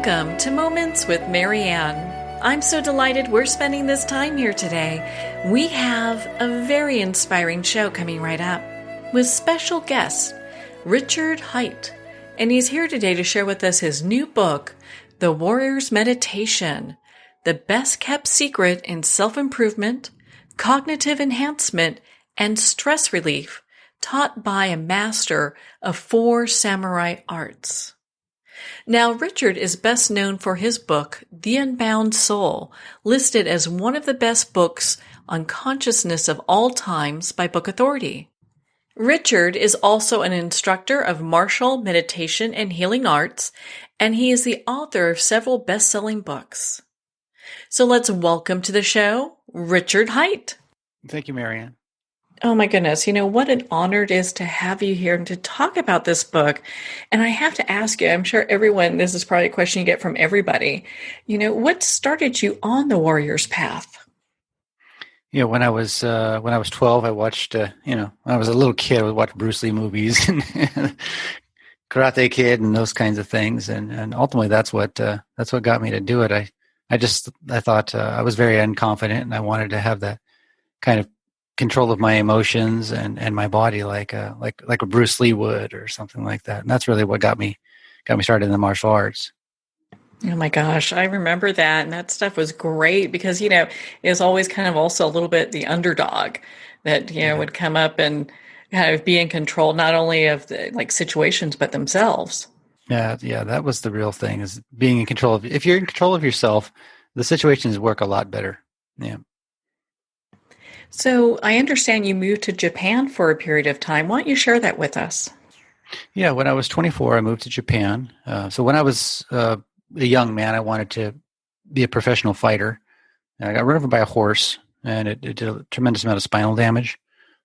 Welcome to Moments with Marianne. I'm so delighted we're spending this time here today. We have a very inspiring show coming right up with special guest Richard-l-Haight, and he's here today to share with us his new book, The Warrior's Meditation, the best kept secret in self-improvement, cognitive enhancement, and stress relief, taught by a master of 4 samurai arts. Now, Richard is best known for his book, The Unbound Soul, listed as one of the best books on consciousness of all times by Book Authority. Richard is also an instructor of martial, meditation, and healing arts, and he is the author of several best-selling books. So let's welcome to the show, Richard-l-Haight. Thank you, Marianne. Oh my goodness. What an honor it is to have you here and to talk about this book. And I have to ask you, I'm sure this is probably a question you get from everybody. What started you on the warrior's path? When I was 12, I watched, when I was a little kid, I would watch Bruce Lee movies and Karate Kid and those kinds of things. And ultimately that's what got me to do it. I thought I was very unconfident, and I wanted to have that kind of control of my emotions and my body like a Bruce Lee would, or something like that. And that's really what got me started in the martial arts. Oh my gosh, I remember that. And that stuff was great because, it was always kind of also a little bit the underdog that, would come up and kind of be in control, not only of the situations, but themselves. Yeah. That was the real thing, is being in control of, if you're in control of yourself, the situations work a lot better. Yeah. So I understand you moved to Japan for a period of time. Why don't you share that with us? Yeah, when I was 24, I moved to Japan. So when I was a young man, I wanted to be a professional fighter. I got run over by a horse, and it did a tremendous amount of spinal damage.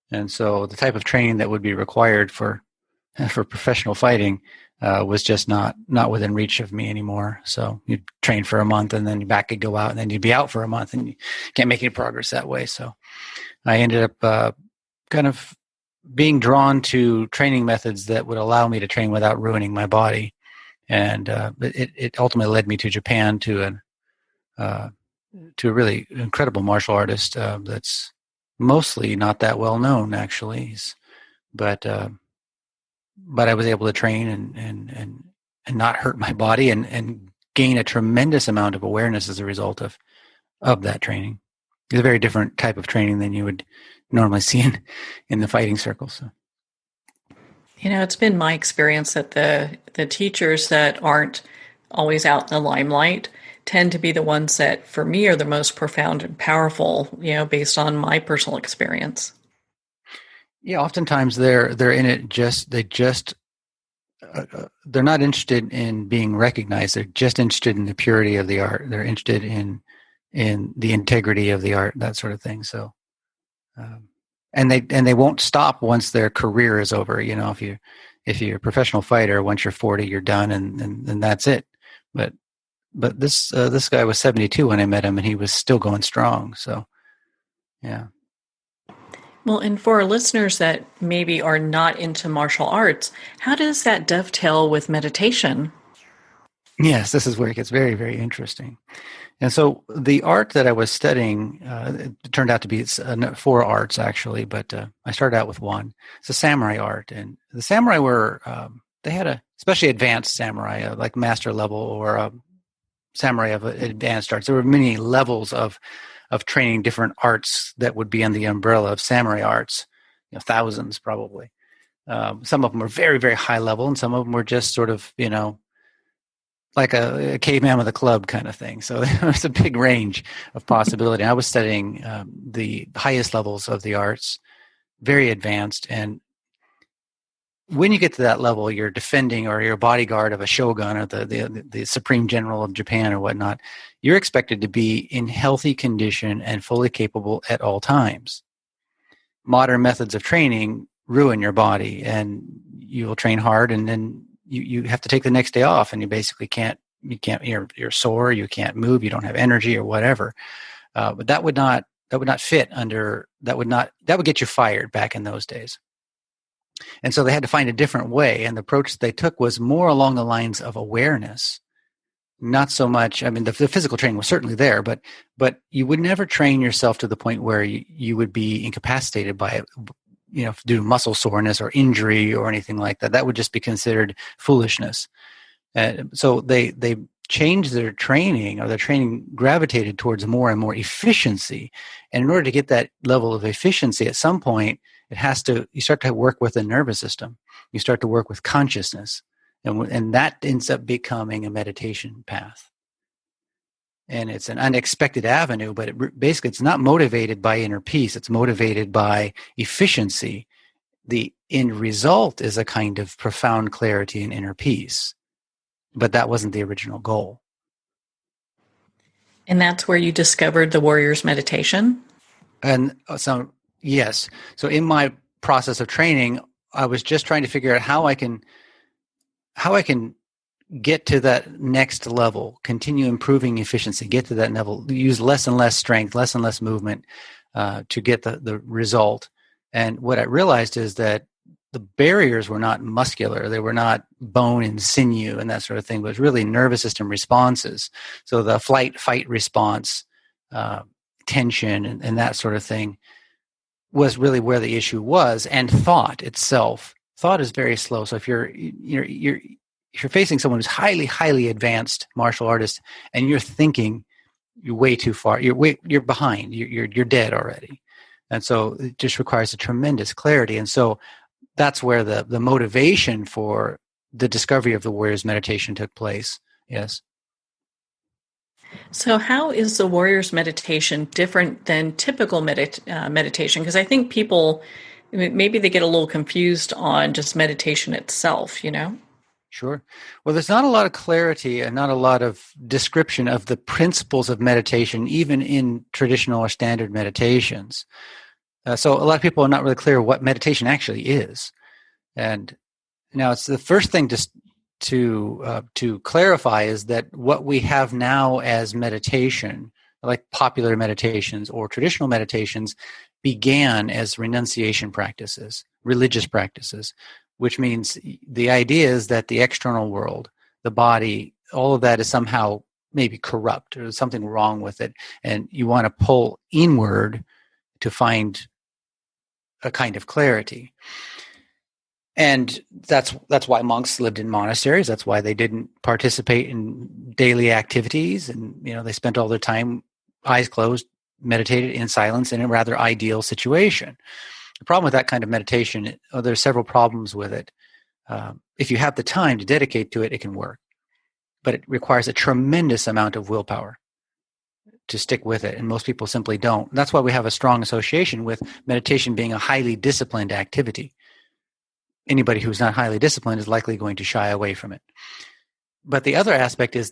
And so the type of training that would be required for professional fighting was just not within reach of me anymore. So you'd train for a month, and then your back could go out, and then you'd be out for a month, and you can't make any progress that way. So I ended up kind of being drawn to training methods that would allow me to train without ruining my body. And it ultimately led me to Japan, to a really incredible martial artist that's mostly not that well known, actually. But I was able to train and not hurt my body and gain a tremendous amount of awareness as a result of that training. It's a very different type of training than you would normally see in the fighting circle. So. It's been my experience that the teachers that aren't always out in the limelight tend to be the ones that, for me, are the most profound and powerful, based on my personal experience. Yeah, oftentimes they're in it they're not interested in being recognized. They're just interested in the purity of the art. They're interested in the integrity of the art, that sort of thing. So, and they won't stop once their career is over. If you're a professional fighter, once you're 40, you're done, and that's it. But this guy was 72 when I met him, and he was still going strong. So, yeah. Well, and for our listeners that maybe are not into martial arts, how does that dovetail with meditation? Yes, this is where it gets very, very interesting. And so the art that I was studying, it turned out to be 4 arts, actually, but I started out with one. It's a samurai art. And the samurai were, they had especially advanced samurai, like master level, or samurai of advanced arts. There were many levels of training different arts that would be under the umbrella of samurai arts, thousands probably. Some of them were very, very high level, and some of them were just sort of, like a caveman with a club kind of thing. So there was a big range of possibility. I was studying the highest levels of the arts, very advanced. And when you get to that level, you're defending, or you're a bodyguard of a shogun, or the supreme general of Japan or whatnot. You're expected to be in healthy condition and fully capable at all times. Modern methods of training ruin your body, and you will train hard, and then you have to take the next day off, and you basically can't, you're sore, you can't move, you don't have energy or whatever. But that would not fit under, that would get you fired back in those days. And so they had to find a different way. And the approach they took was more along the lines of awareness, not so much. I mean, the physical training was certainly there, but you would never train yourself to the point where you would be incapacitated by it, due to muscle soreness or injury or anything like that. That would just be considered foolishness. So they changed their training, or their training gravitated towards more and more efficiency. And in order to get that level of efficiency, at some point, you start to work with the nervous system. You start to work with consciousness. And that ends up becoming a meditation path. And it's an unexpected avenue, but basically it's not motivated by inner peace. It's motivated by efficiency. The end result is a kind of profound clarity and inner peace. But that wasn't the original goal. And that's where you discovered the warrior's meditation? And so, yes. So in my process of training, I was just trying to figure out how I can get to that next level, continue improving efficiency, get to that level, use less and less strength, less and less movement to get the result. And what I realized is that the barriers were not muscular. They were not bone and sinew and that sort of thing, but it was really nervous system responses. So the flight, fight response, tension, and that sort of thing was really where the issue was. And thought itself. Thought is very slow. So if you're facing someone who's highly, highly advanced martial artist, and you're thinking you're way too far, you're behind, you're dead already. And so it just requires a tremendous clarity. And so that's where the motivation for the discovery of the warrior's meditation took place. Yes. So how is the warrior's meditation different than typical meditation? Because I think people, maybe they get a little confused on just meditation itself, Sure. Well, there's not a lot of clarity and not a lot of description of the principles of meditation, even in traditional or standard meditations. So a lot of people are not really clear what meditation actually is. And now it's the first thing to clarify is that what we have now as meditation, like popular meditations or traditional meditations, began as renunciation practices, religious practices, which means the idea is that the external world, the body, all of that is somehow maybe corrupt or there's something wrong with it. And you want to pull inward to find a kind of clarity. And that's why monks lived in monasteries. That's why they didn't participate in daily activities. And, they spent all their time eyes closed, meditated in silence in a rather ideal situation. The problem with that kind of meditation, there's several problems with it. If you have the time to dedicate to it, it can work. But it requires a tremendous amount of willpower to stick with it, and most people simply don't. That's why we have a strong association with meditation being a highly disciplined activity. Anybody who's not highly disciplined is likely going to shy away from it. But the other aspect is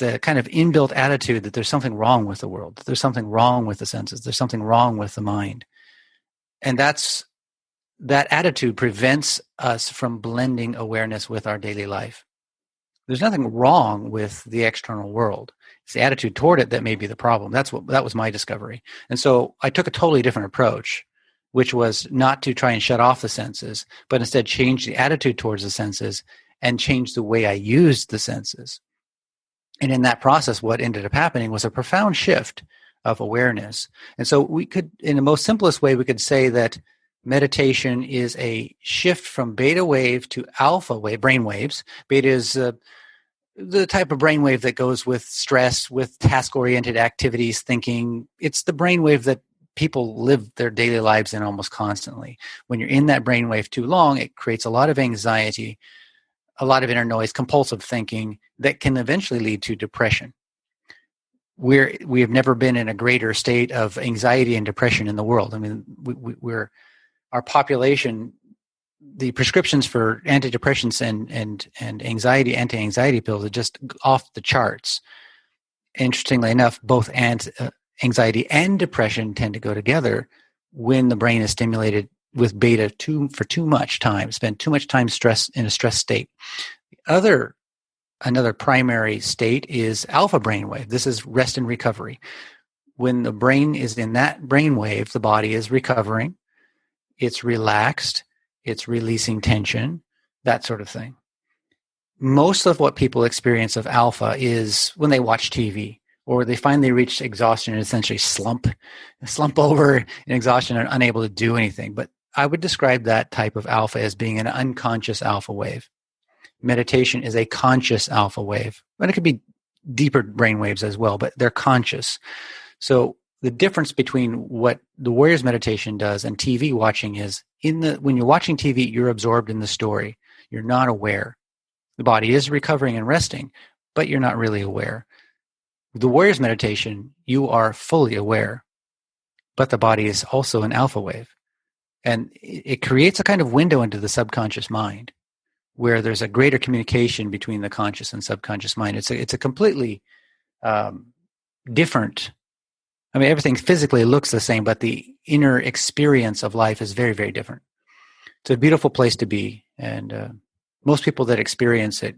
a kind of inbuilt attitude that there's something wrong with the world, that there's something wrong with the senses, there's something wrong with the mind. And that attitude prevents us from blending awareness with our daily life. There's nothing wrong with the external world. It's the attitude toward it that may be the problem. That was my discovery. And so I took a totally different approach, which was not to try and shut off the senses, but instead change the attitude towards the senses and change the way I used the senses. And in that process, what ended up happening was a profound shift of awareness. And so we could, in the most simplest way, we could say that meditation is a shift from beta wave to alpha wave, brain waves. Beta is the type of brainwave that goes with stress, with task-oriented activities, thinking. It's the brainwave that people live their daily lives in almost constantly. When you're in that brainwave too long, it creates a lot of anxiety, a lot of inner noise, compulsive thinking that can eventually lead to depression. We have never been in a greater state of anxiety and depression in the world. I mean, our population, the prescriptions for antidepressants and anti-anxiety pills are just off the charts. Interestingly enough, both anxiety and depression tend to go together when the brain is stimulated with beta for too much time, spend too much time in a stress state. Another primary state is alpha brainwave. This is rest and recovery. When the brain is in that brainwave, the body is recovering, it's relaxed, it's releasing tension, that sort of thing. most of what people experience of alpha is when they watch TV or they finally reach exhaustion and essentially slump over in exhaustion and unable to do anything. But I would describe that type of alpha as being an unconscious alpha wave. Meditation is a conscious alpha wave. And it could be deeper brain waves as well, but they're conscious. So the difference between what the Warriors meditation does and TV watching is when you're watching TV, you're absorbed in the story. You're not aware. The body is recovering and resting, but you're not really aware. The Warriors meditation, you are fully aware, but the body is also an alpha wave. And it creates a kind of window into the subconscious mind where there's a greater communication between the conscious and subconscious mind. It's a completely different. I mean, everything physically looks the same, but the inner experience of life is very, very different. It's a beautiful place to be. And most people that experience it,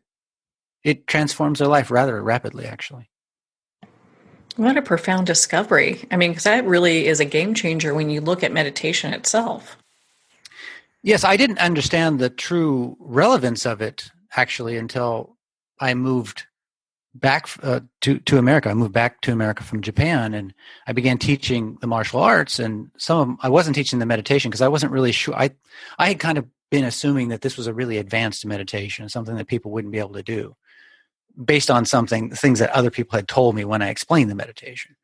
it transforms their life rather rapidly, actually. What a profound discovery. I mean, because that really is a game changer when you look at meditation itself. Yes, I didn't understand the true relevance of it, actually, until I moved back to America. I moved back to America from Japan, and I began teaching the martial arts. And I wasn't teaching the meditation because I wasn't really sure. I had kind of been assuming that this was a really advanced meditation, something that people wouldn't be able to do, based on things that other people had told me when I explained the meditation.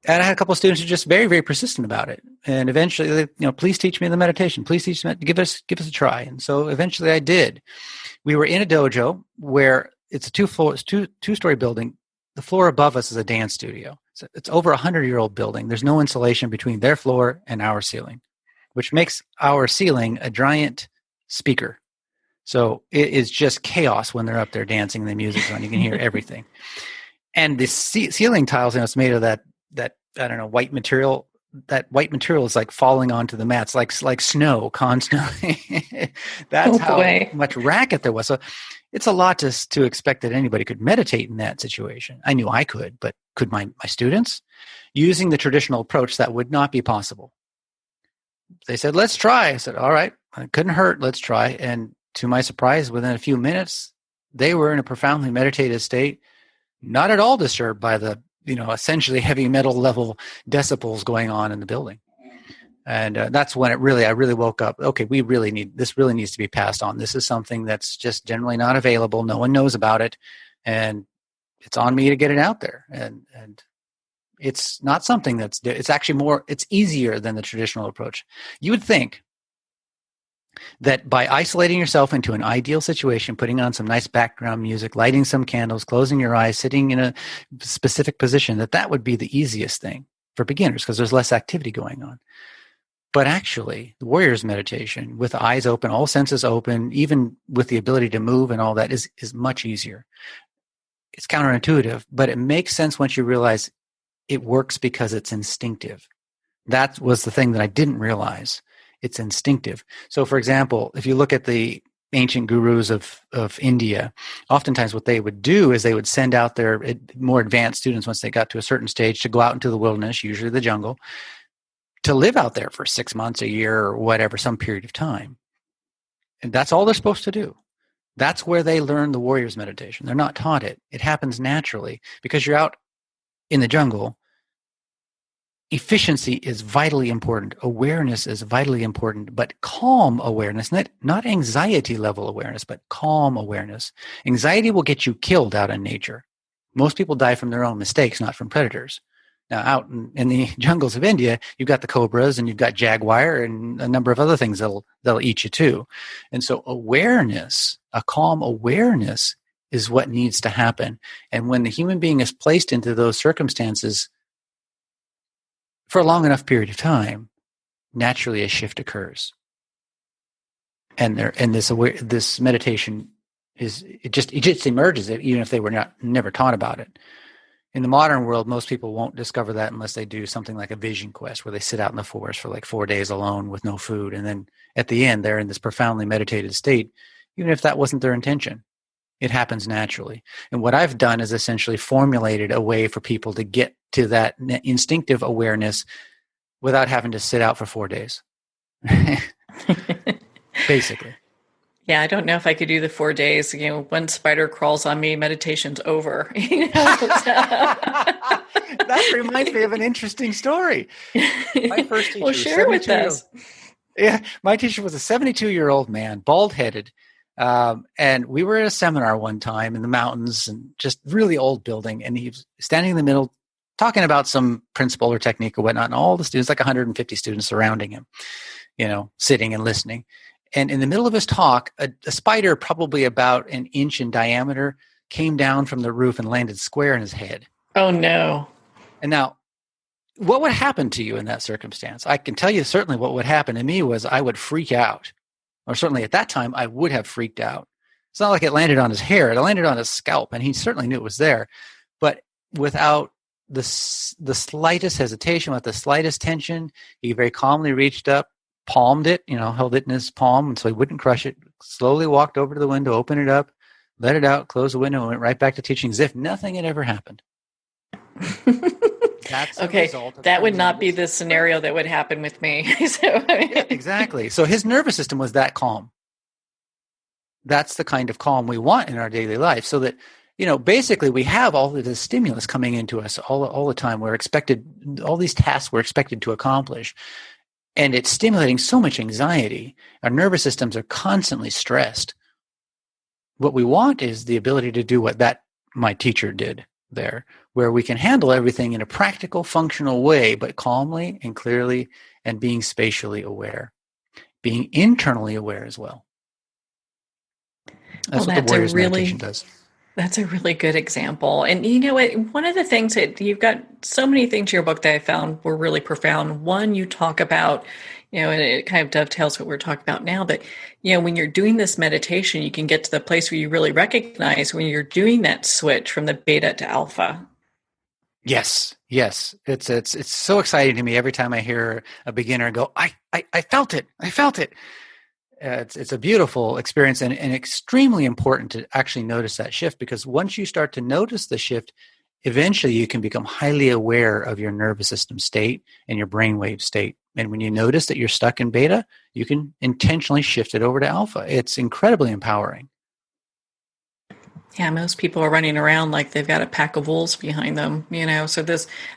And I had a couple of students who were just very, very persistent about it. And eventually, please teach me the meditation. Please teach me, give us a try. And so eventually I did. We were in a dojo where it's a two-story building. The floor above us is a dance studio. So it's over 100-year-old building. There's no insulation between their floor and our ceiling, which makes our ceiling a giant speaker. So it is just chaos when they're up there dancing and the music's on. You can hear everything. And the ceiling tiles, it's made of that I don't know, white material. That white material is like falling onto the mats, like snow constantly. That's how much racket there was. So it's a lot to expect that anybody could meditate in that situation. I knew I could, but could my students? Using the traditional approach, that would not be possible. They said, let's try. I said, all right, it couldn't hurt. Let's try. And to my surprise, within a few minutes, they were in a profoundly meditative state, not at all disturbed by the essentially heavy metal level decibels going on in the building. And that's when I really woke up. Okay, this really needs to be passed on. This is something that's just generally not available. No one knows about it. And it's on me to get it out there. And it's not something it's actually it's easier than the traditional approach. You would think that by isolating yourself into an ideal situation, putting on some nice background music, lighting some candles, closing your eyes, sitting in a specific position, that would be the easiest thing for beginners because there's less activity going on. But actually, the Warriors meditation, with the eyes open, all senses open, even with the ability to move and all that, is much easier. It's counterintuitive, but it makes sense once you realize it works because it's instinctive. That was the thing that I didn't realize. It's instinctive. So, for example, if you look at the ancient gurus of India, oftentimes what they would do is they would send out their more advanced students once they got to a certain stage to go out into the wilderness, usually the jungle, to live out there for 6 months, a year, or whatever, some period of time. And that's all they're supposed to do. That's where they learn the Warriors meditation. They're not taught it. It happens naturally because you're out in the jungle. Efficiency is vitally important. Awareness is vitally important, but calm awareness, not anxiety level awareness, but calm awareness. Anxiety will get you killed out in nature. Most people die from their own mistakes, not from predators. Now, out in the jungles of India, you've got the cobras and you've got jaguar and a number of other things that'll eat you too. And so awareness, a calm awareness, is what needs to happen. And when the human being is placed into those circumstances for a long enough period of time, naturally a shift occurs. And this meditation it just emerges, even if they were never taught about it. In the modern world, most people won't discover that unless they do something like a vision quest, where they sit out in the forest for like 4 days alone with no food, and then at the end they're in this profoundly meditative state, even if that wasn't their intention. It happens naturally. And what I've done is essentially formulated a way for people to get to that instinctive awareness without having to sit out for 4 days. Basically. Yeah, I don't know if I could do the 4 days. One spider crawls on me, meditation's over. That reminds me of an interesting story. My first Well, teacher was share with 72 year old. us. Yeah, my teacher was a 72-year-old man, bald-headed. And we were at a seminar one time in the mountains and just really old building. And he was standing in the middle talking about some principle or technique or whatnot. And all the students, like 150 students surrounding him, sitting and listening. And in the middle of his talk, a spider probably about an inch in diameter came down from the roof and landed square in his head. Oh, no. And now, what would happen to you in that circumstance? I can tell you certainly what would happen to me was I would freak out. Or certainly at that time, I would have freaked out. It's not like it landed on his hair. It landed on his scalp, and he certainly knew it was there. But without the slightest hesitation, without the slightest tension, he very calmly reached up, palmed it, held it in his palm, and so he wouldn't crush it, slowly walked over to the window, opened it up, let it out, closed the window, and went right back to teaching as if nothing had ever happened. That's okay. That would not be the scenario that would happen with me. Yeah, exactly. So his nervous system was that calm. That's the kind of calm we want in our daily life. So that, basically we have all of this stimulus coming into us all the time. We're expected, all these tasks we're expected to accomplish. And it's stimulating so much anxiety. Our nervous systems are constantly stressed. What we want is the ability to do what my teacher did there, where we can handle everything in a practical, functional way, but calmly and clearly and being spatially aware, being internally aware as well. That's what the Warriors meditation does. That's a really good example. And you know what? One of the things that you've got so many things in your book that I found were really profound. One, you talk about, and it kind of dovetails what we're talking about now, but, when you're doing this meditation, you can get to the place where you really recognize when you're doing that switch from the beta to alpha. Yes. It's so exciting to me every time I hear a beginner go, I felt it. I felt it. It's a beautiful experience and extremely important to actually notice that shift, because once you start to notice the shift, eventually you can become highly aware of your nervous system state and your brainwave state. And when you notice that you're stuck in beta, you can intentionally shift it over to alpha. It's incredibly empowering. Yeah, most people are running around like they've got a pack of wolves behind them, So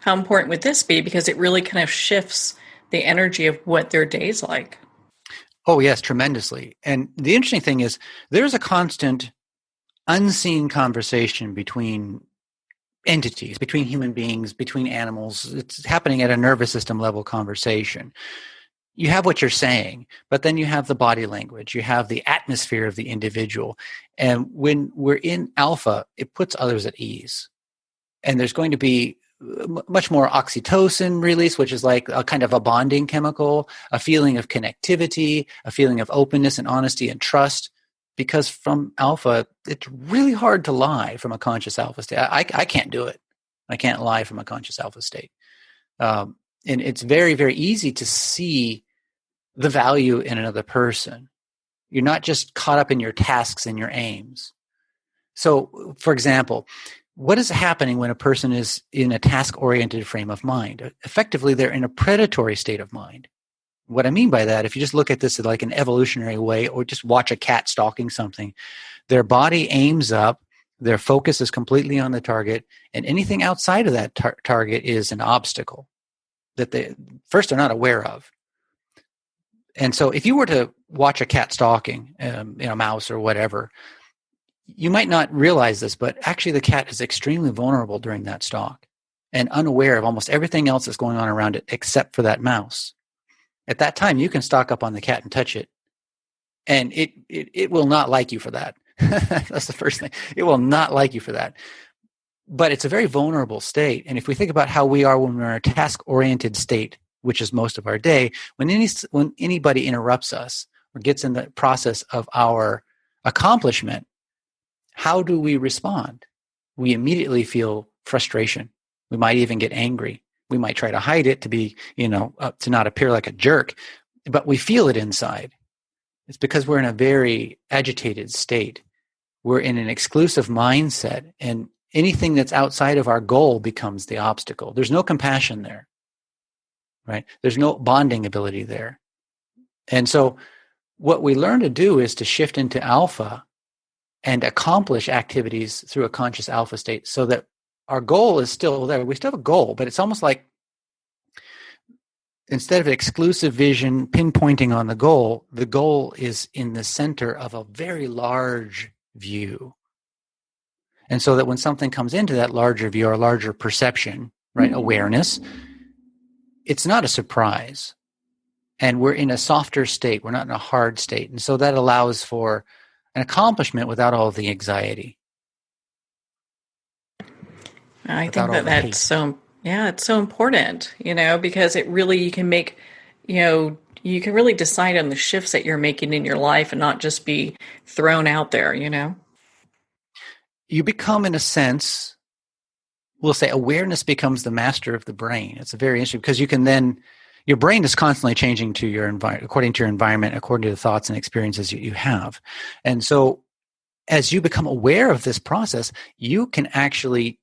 how important would this be? Because it really kind of shifts the energy of what their day's like. Oh, yes, tremendously. And the interesting thing is there's a constant unseen conversation between entities, between human beings, between animals. It's happening at a nervous system level conversation. You have what you're saying, but then you have the body language. You have the atmosphere of the individual. And when we're in alpha, it puts others at ease. And there's going to be much more oxytocin release, which is like a kind of a bonding chemical, a feeling of connectivity, a feeling of openness and honesty and trust. Because from alpha, it's really hard to lie from a conscious alpha state. I can't do it. I can't lie from a conscious alpha state. And it's very, very easy to see the value in another person. You're not just caught up in your tasks and your aims. So, for example, what is happening when a person is in a task-oriented frame of mind? Effectively, they're in a predatory state of mind. What I mean by that, if you just look at this like an evolutionary way, or just watch a cat stalking something, their body aims up, their focus is completely on the target, and anything outside of that target is an obstacle that they first are not aware of. And so if you were to watch a cat stalking, a mouse or whatever, you might not realize this, but actually the cat is extremely vulnerable during that stalk and unaware of almost everything else that's going on around it except for that mouse. At that time, you can stalk up on the cat and touch it, and it will not like you for that. That's the first thing. It will not like you for that. But it's a very vulnerable state. And if we think about how we are when we're in a task-oriented state, which is most of our day, when anybody interrupts us or gets in the process of our accomplishment, how do we respond? We immediately feel frustration. We might even get angry. We might try to hide it to be, to not appear like a jerk, but we feel it inside. It's because we're in a very agitated state. We're in an exclusive mindset, and anything that's outside of our goal becomes the obstacle. There's no compassion there, right? There's no bonding ability there. And so what we learn to do is to shift into alpha and accomplish activities through a conscious alpha state, so that our goal is still there. We still have a goal, but it's almost like instead of exclusive vision pinpointing on the goal is in the center of a very large view. And so that when something comes into that larger view or larger perception, right, awareness, it's not a surprise. And we're in a softer state. We're not in a hard state. And so that allows for an accomplishment without all the anxiety. I think that's so, it's so important, because it really, you can make, you can really decide on the shifts that you're making in your life and not just be thrown out there, You become, in a sense, we'll say awareness becomes the master of the brain. It's a very interesting, because you can then, your brain is constantly changing to your environment, according to your environment, according to the thoughts and experiences you have. And so as you become aware of this process, you can actually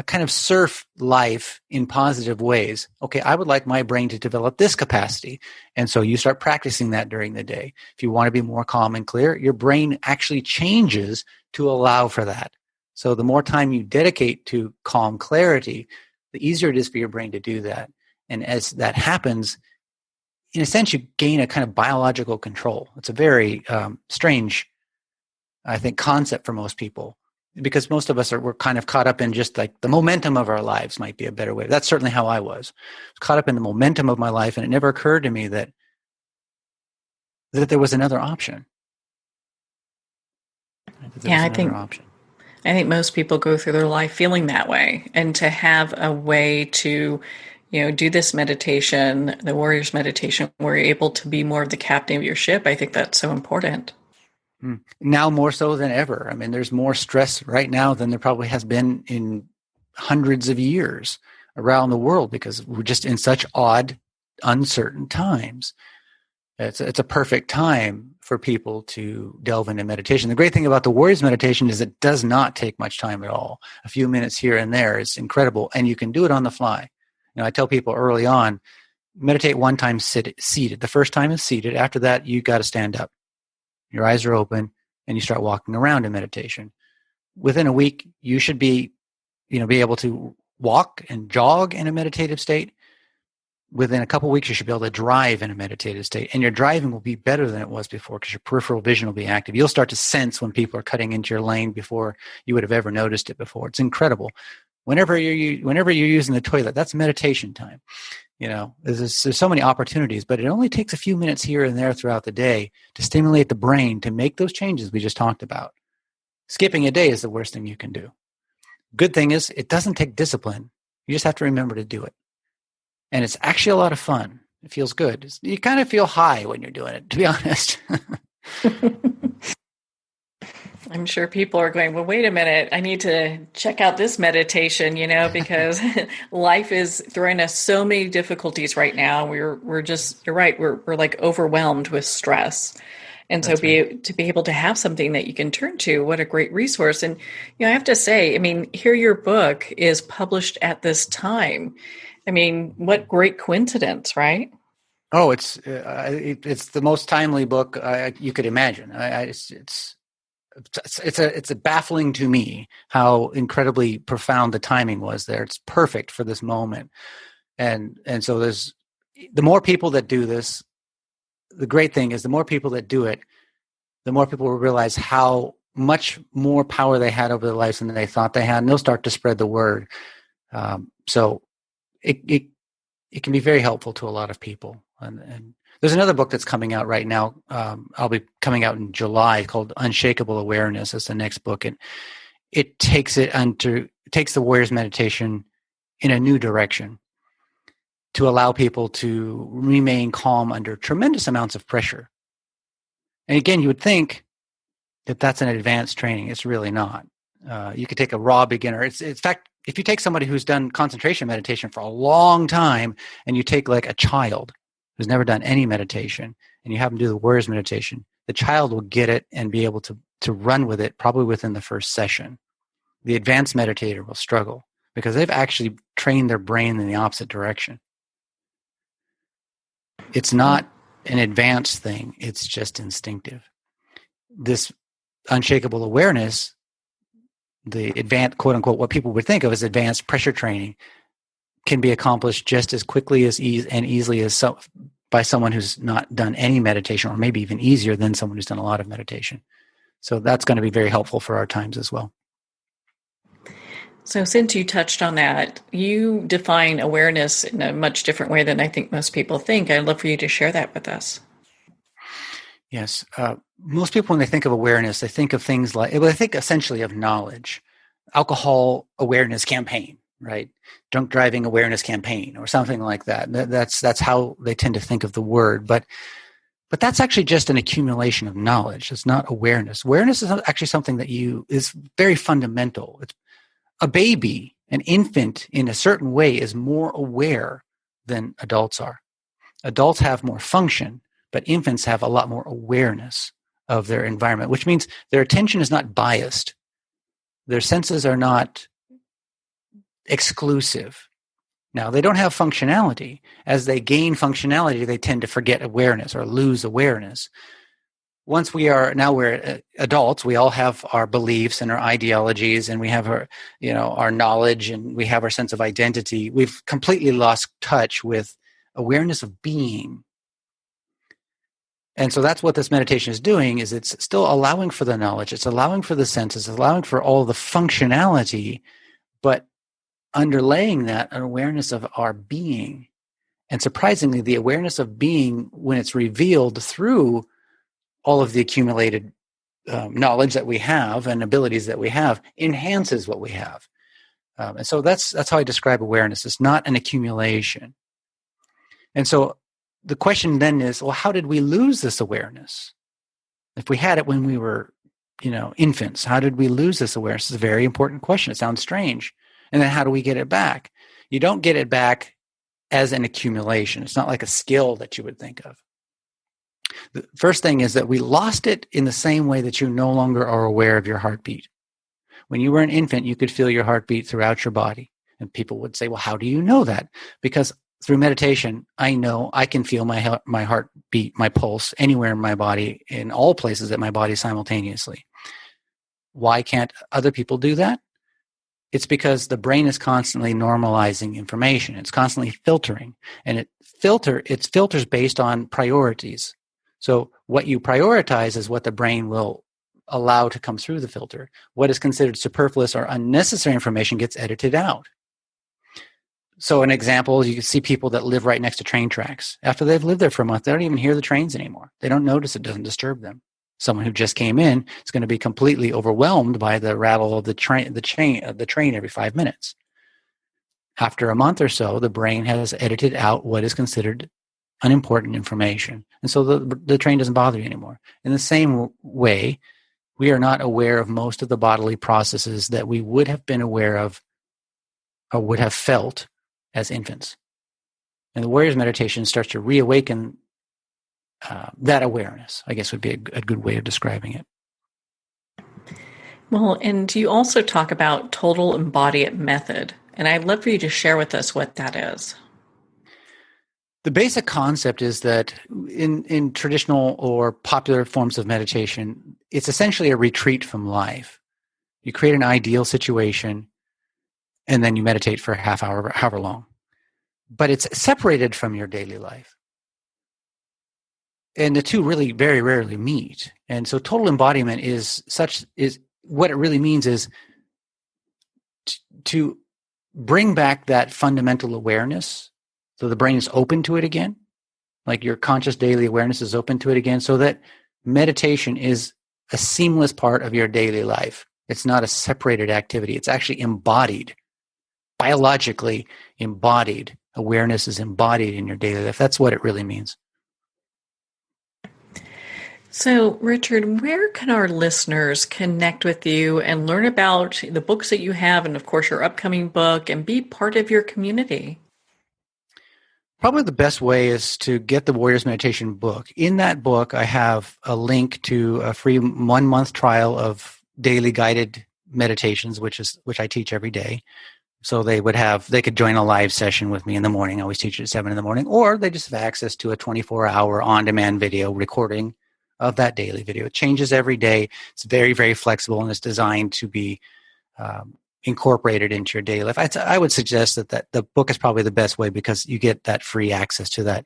kind of surf life in positive ways. Okay, I would like my brain to develop this capacity. And so you start practicing that during the day. If you want to be more calm and clear, your brain actually changes to allow for that. So the more time you dedicate to calm clarity, the easier it is for your brain to do that. And as that happens, in a sense, you gain a kind of biological control. It's a very strange, I think, concept for most people, because most of us we're kind of caught up in just like the momentum of our lives might be a better way. That's certainly how I was caught up in the momentum of my life. And it never occurred to me that there was another option. I think most people go through their life feeling that way, and to have a way to, do this meditation, the warrior's meditation, where you're able to be more of the captain of your ship. I think that's so important. Now more so than ever. I mean, there's more stress right now than there probably has been in hundreds of years around the world, because we're just in such odd, uncertain times. It's a perfect time for people to delve into meditation. The great thing about the Warriors meditation is it does not take much time at all. A few minutes here and there is incredible, and you can do it on the fly. I tell people early on, meditate one time seated. The first time is seated. After that, you got to stand up. Your eyes are open, and you start walking around in meditation. Within a week, you should be able to walk and jog in a meditative state. Within a couple of weeks, you should be able to drive in a meditative state. And your driving will be better than it was before, because your peripheral vision will be active. You'll start to sense when people are cutting into your lane before you would have ever noticed it before. It's incredible. Whenever you're using the toilet, that's meditation time. There's so many opportunities, but it only takes a few minutes here and there throughout the day to stimulate the brain to make those changes we just talked about. Skipping a day is the worst thing you can do. Good thing is it doesn't take discipline. You just have to remember to do it. And it's actually a lot of fun. It feels good. You kind of feel high when you're doing it, to be honest. I'm sure people are going, well, wait a minute, I need to check out this meditation, because life is throwing us so many difficulties right now. We're just, you're right, we're like overwhelmed with stress. And so to be able to have something that you can turn to, what a great resource. And, I have to say, here your book is published at this time. What great coincidence, right? Oh, it's the most timely book you could imagine. It's baffling to me how incredibly profound the timing was there. It's perfect for this moment. And so there's the more people that do this, the great thing is the more people that do it, the more people will realize how much more power they had over their lives than they thought they had, and they'll start to spread the word. So it can be very helpful to a lot of people. And there's another book that's coming out right now. I'll be coming out in July, called Unshakable Awareness. That's the next book. And it takes the Warrior's meditation in a new direction to allow people to remain calm under tremendous amounts of pressure. And again, you would think that that's an advanced training. It's really not. You could take a raw beginner. It's in fact, if you take somebody who's done concentration meditation for a long time, and you take like a child who's never done any meditation, and you have them do the Warriors meditation, the child will get it and be able to run with it probably within the first session. The advanced meditator will struggle because they've actually trained their brain in the opposite direction. It's not an advanced thing. It's just instinctive. This unshakable awareness, the advanced, quote unquote, what people would think of as advanced pressure training, can be accomplished just as quickly as and easily as by someone who's not done any meditation, or maybe even easier than someone who's done a lot of meditation. So that's going to be very helpful for our times as well. So since you touched on that, you define awareness in a much different way than I think most people think. I'd love for you to share that with us. Yes. Most people, when they think of awareness, they think of things like, well, they think essentially of knowledge. Alcohol awareness campaign, right? Drunk driving awareness campaign, or something like that. That's how they tend to think of the word. But that's actually just an accumulation of knowledge. It's not awareness. Awareness is actually something that is very fundamental. It's a baby, an infant, in a certain way, is more aware than adults are. Adults have more function, but infants have a lot more awareness of their environment, which means their attention is not biased. Their senses are not exclusive. Now, they don't have functionality. As they gain functionality, they tend to forget awareness or lose awareness. Once we're adults, we all have our beliefs and our ideologies, and we have our knowledge, and we have our sense of identity. We've completely lost touch with awareness of being. And so that's what this meditation is doing, is it's still allowing for the knowledge, it's allowing for the senses, it's allowing for all the functionality, but underlaying that, an awareness of our being. And surprisingly, the awareness of being, when it's revealed through all of the accumulated knowledge that we have and abilities that we have, enhances what we have. And so that's how I describe awareness. It's not an accumulation. And so the question then is, well, how did we lose this awareness? If we had it when we were, infants, how did we lose this awareness? It's a very important question. It sounds strange. And then how do we get it back? You don't get it back as an accumulation. It's not like a skill that you would think of. The first thing is that we lost it in the same way that you no longer are aware of your heartbeat. When you were an infant, you could feel your heartbeat throughout your body. And people would say, well, how do you know that? Because through meditation, I know I can feel my heartbeat, my pulse, anywhere in my body, in all places in my body simultaneously. Why can't other people do that? It's because the brain is constantly normalizing information. It's constantly filtering. And it filters based on priorities. So what you prioritize is what the brain will allow to come through the filter. What is considered superfluous or unnecessary information gets edited out. So an example, you can see people that live right next to train tracks. After they've lived there for a month, they don't even hear the trains anymore. They don't notice, it doesn't disturb them. Someone who just came in is going to be completely overwhelmed by the rattle of the train every 5 minutes. After a month or so, the brain has edited out what is considered unimportant information. And so the train doesn't bother you anymore. In the same way, we are not aware of most of the bodily processes that we would have been aware of or would have felt as infants. And the warrior's meditation starts to reawaken that awareness, I guess would be a good way of describing it. Well, and you also talk about total embodiment method. And I'd love for you to share with us what that is. The basic concept is that in traditional or popular forms of meditation, it's essentially a retreat from life. You create an ideal situation, and then you meditate for a half hour, however long. But it's separated from your daily life. And the two really very rarely meet. And so total embodiment is what it really means is to bring back that fundamental awareness. So the brain is open to it again, like your conscious daily awareness is open to it again, so that meditation is a seamless part of your daily life. It's not a separated activity. It's actually embodied, biologically embodied. Awareness is embodied in your daily life. That's what it really means. So, Richard, where can our listeners connect with you and learn about the books that you have and, of course, your upcoming book and be part of your community? Probably the best way is to get the Warriors Meditation book. In that book, I have a link to a free 1-month trial of daily guided meditations, which I teach every day. So they could join a live session with me in the morning. I always teach at 7 in the morning, or they just have access to a 24-hour on-demand video recording of that daily video. It changes every day. It's very, very flexible, and it's designed to be incorporated into your daily life. I would suggest that the book is probably the best way, because you get that free access to that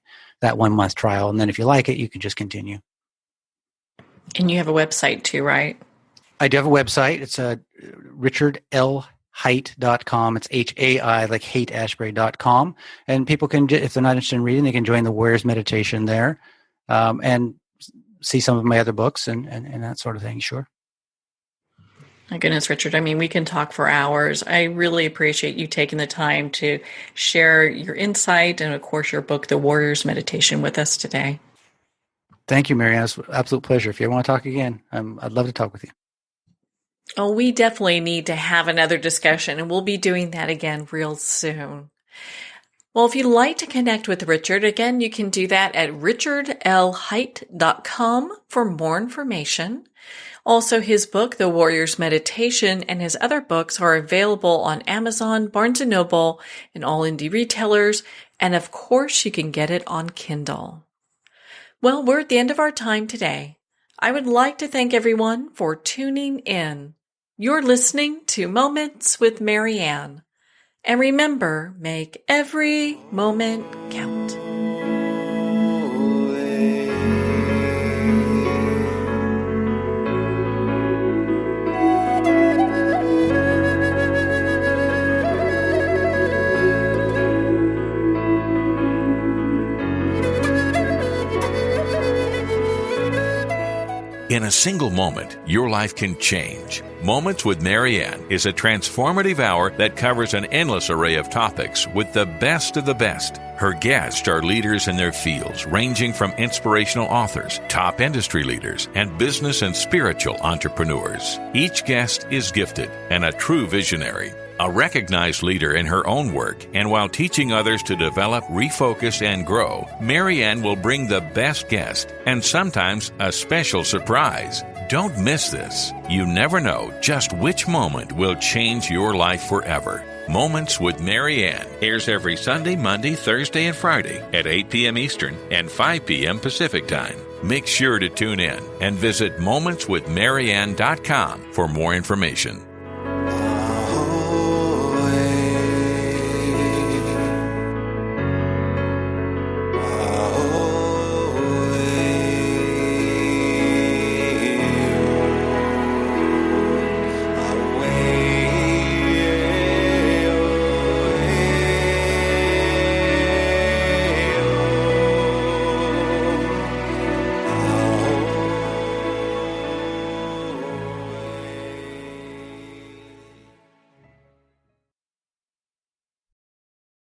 1 month trial. And then if you like it, you can just continue. And you have a website too, right? I do have a website. It's richard-l-haight.com. It's H-A-I, like haight-ashbury.com. And people can, if they're not interested in reading, they can join the Warriors Meditation there, and see some of my other books and that sort of thing. Sure. My goodness, Richard. I mean, we can talk for hours. I really appreciate you taking the time to share your insight and, of course, your book, The Warriors Meditation, with us today. Thank you, Marianne. It's an absolute pleasure. If you ever want to talk again, I'd love to talk with you. Oh, we definitely need to have another discussion, and we'll be doing that again real soon. Well, if you'd like to connect with Richard, again, you can do that at richard-l-haight.com for more information. Also, his book, The Warriors Meditation, and his other books are available on Amazon, Barnes & Noble, and all indie retailers. And of course, you can get it on Kindle. Well, we're at the end of our time today. I would like to thank everyone for tuning in. You're listening to Moments with Marianne. And remember, make every moment count. In a single moment, your life can change. Moments with Marianne is a transformative hour that covers an endless array of topics with the best of the best. Her guests are leaders in their fields, ranging from inspirational authors, top industry leaders, and business and spiritual entrepreneurs. Each guest is gifted and a true visionary, a recognized leader in her own work, and while teaching others to develop, refocus, and grow, Marianne will bring the best guest and sometimes a special surprise. Don't miss this. You never know just which moment will change your life forever. Moments with Marianne airs every Sunday, Monday, Thursday, and Friday at 8 p.m. Eastern and 5 p.m. Pacific Time. Make sure to tune in and visit momentswithmarianne.com for more information.